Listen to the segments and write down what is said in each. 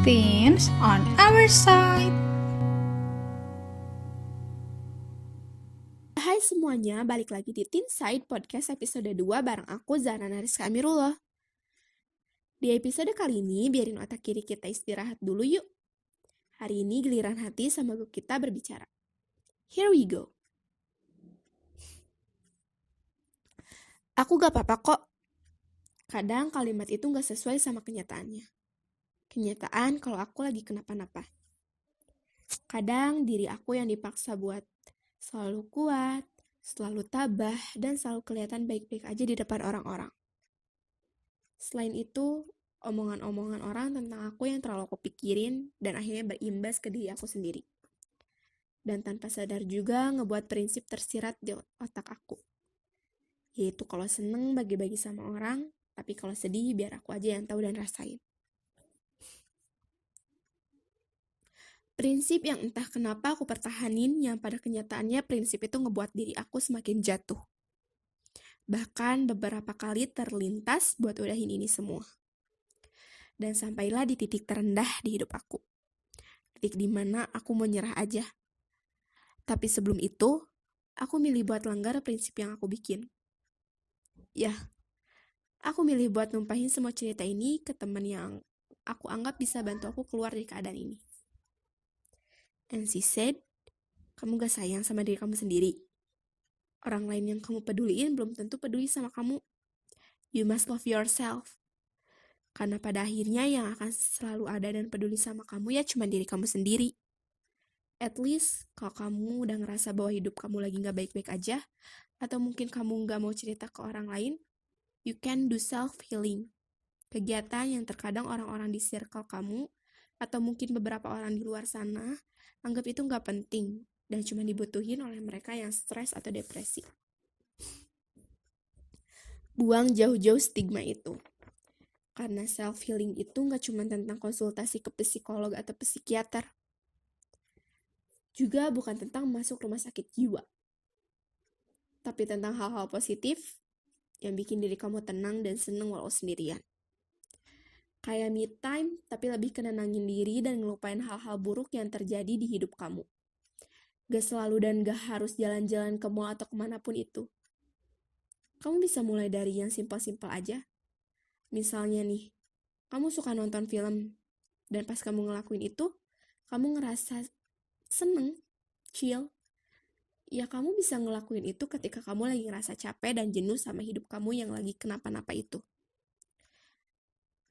teens on our side. Hai semuanya, balik lagi di Teen Side Podcast episode 2 bareng aku Zana Nariska Amirullah. Di episode kali ini, biarin otak kiri kita istirahat dulu yuk. Hari ini giliran hati sama kita berbicara. Here we go. Aku gak apa-apa kok. Kadang kalimat itu gak sesuai sama kenyataannya. Kenyataan kalau aku lagi kenapa-napa. Kadang diri aku yang dipaksa buat selalu kuat, selalu tabah, dan selalu kelihatan baik-baik aja di depan orang-orang. Selain itu, omongan-omongan orang tentang aku yang terlalu aku pikirin dan akhirnya berimbas ke diri aku sendiri. Dan tanpa sadar juga ngebuat prinsip tersirat di otak aku. Yaitu kalau seneng bagi-bagi sama orang, tapi kalau sedih biar aku aja yang tahu dan rasain. Prinsip yang entah kenapa aku pertahanin, yang pada kenyataannya prinsip itu ngebuat diri aku semakin jatuh. Bahkan beberapa kali terlintas buat udahin ini semua. Dan sampailah di titik terendah di hidup aku. Titik dimana aku mau nyerah aja. Tapi sebelum itu, aku milih buat langgar prinsip yang aku bikin. Ya, aku milih buat numpahin semua cerita ini ke teman yang aku anggap bisa bantu aku keluar dari keadaan ini. And she said, kamu gak sayang sama diri kamu sendiri. Orang lain yang kamu peduliin belum tentu peduli sama kamu. You must love yourself. Karena pada akhirnya yang akan selalu ada dan peduli sama kamu ya cuma diri kamu sendiri. At least, kalau kamu udah ngerasa bahwa hidup kamu lagi gak baik-baik aja, atau mungkin kamu gak mau cerita ke orang lain, you can do self-healing. Kegiatan yang terkadang orang-orang di circle kamu, atau mungkin beberapa orang di luar sana, anggap itu gak penting, dan cuma dibutuhin oleh mereka yang stres atau depresi. Buang jauh-jauh stigma itu. Karena self-healing itu gak cuma tentang konsultasi ke psikolog atau psikiater. Juga bukan tentang masuk rumah sakit jiwa. Tapi tentang hal-hal positif yang bikin diri kamu tenang dan seneng walau sendirian. Kayak me time, tapi lebih ke nenangin diri dan ngelupain hal-hal buruk yang terjadi di hidup kamu. Gak selalu dan gak harus jalan-jalan ke mall atau kemanapun itu. Kamu bisa mulai dari yang simpel-simpel aja. Misalnya nih, kamu suka nonton film, dan pas kamu ngelakuin itu, kamu ngerasa seneng, chill. Ya kamu bisa ngelakuin itu ketika kamu lagi ngerasa capek dan jenuh sama hidup kamu yang lagi kenapa-napa itu.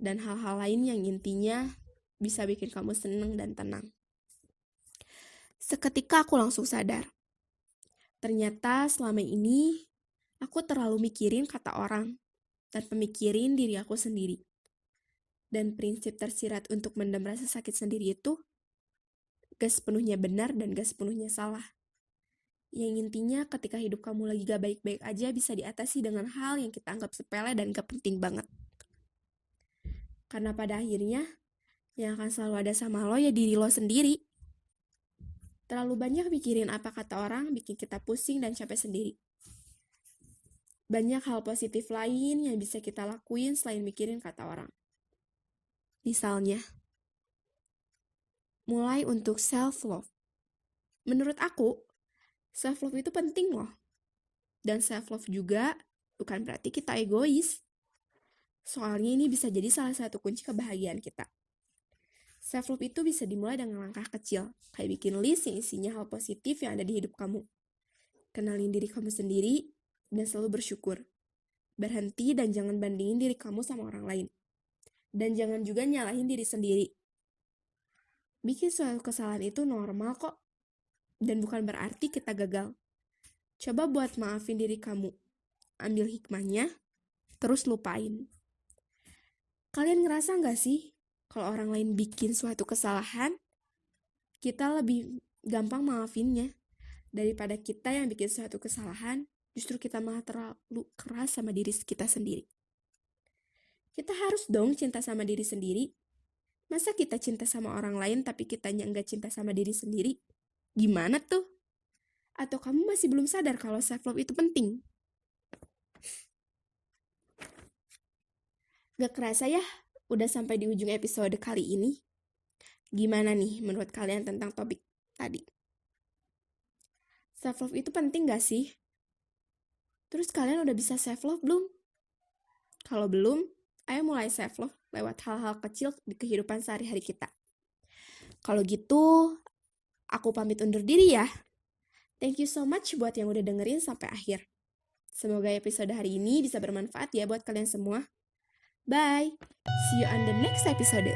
Dan hal-hal lain yang intinya bisa bikin kamu seneng dan tenang. Seketika aku langsung sadar. Ternyata selama ini aku terlalu mikirin kata orang dan pemikirin diri aku sendiri. Dan prinsip tersirat untuk mendam rasa sakit sendiri itu gak sepenuhnya benar dan gak sepenuhnya salah. Yang intinya ketika hidup kamu lagi gak baik-baik aja bisa diatasi dengan hal yang kita anggap sepele dan gak penting banget. Karena pada akhirnya yang akan selalu ada sama lo ya diri lo sendiri. Terlalu banyak mikirin apa kata orang bikin kita pusing dan capek sendiri. Banyak hal positif lain yang bisa kita lakuin selain mikirin kata orang. Misalnya, mulai untuk self-love. Menurut aku, self-love itu penting loh. Dan self-love juga bukan berarti kita egois. Soalnya ini bisa jadi salah satu kunci kebahagiaan kita. Self-love itu bisa dimulai dengan langkah kecil, kayak bikin list yang isinya hal positif yang ada di hidup kamu. Kenalin diri kamu sendiri, dan selalu bersyukur. Berhenti dan jangan bandingin diri kamu sama orang lain. Dan jangan juga nyalahin diri sendiri. Bikin suatu kesalahan itu normal kok. Dan bukan berarti kita gagal. Coba buat maafin diri kamu. Ambil hikmahnya, terus lupain. Kalian ngerasa gak sih, kalau orang lain bikin suatu kesalahan, kita lebih gampang maafinnya. Daripada kita yang bikin suatu kesalahan, justru kita malah terlalu keras sama diri kita sendiri. Kita harus dong cinta sama diri sendiri. Masa kita cinta sama orang lain tapi kitanya nggak cinta sama diri sendiri? Gimana tuh? Atau kamu masih belum sadar kalau self-love itu penting? Gak kerasa ya, udah sampai di ujung episode kali ini. Gimana nih menurut kalian tentang topik tadi? Self-love itu penting gak sih? Terus kalian udah bisa self-love belum? Kalau belum, ayo mulai self-love lewat hal-hal kecil di kehidupan sehari-hari kita. Kalau gitu, aku pamit undur diri ya. Thank you so much buat yang udah dengerin sampai akhir. Semoga episode hari ini bisa bermanfaat ya buat kalian semua. Bye! See you on the next episode.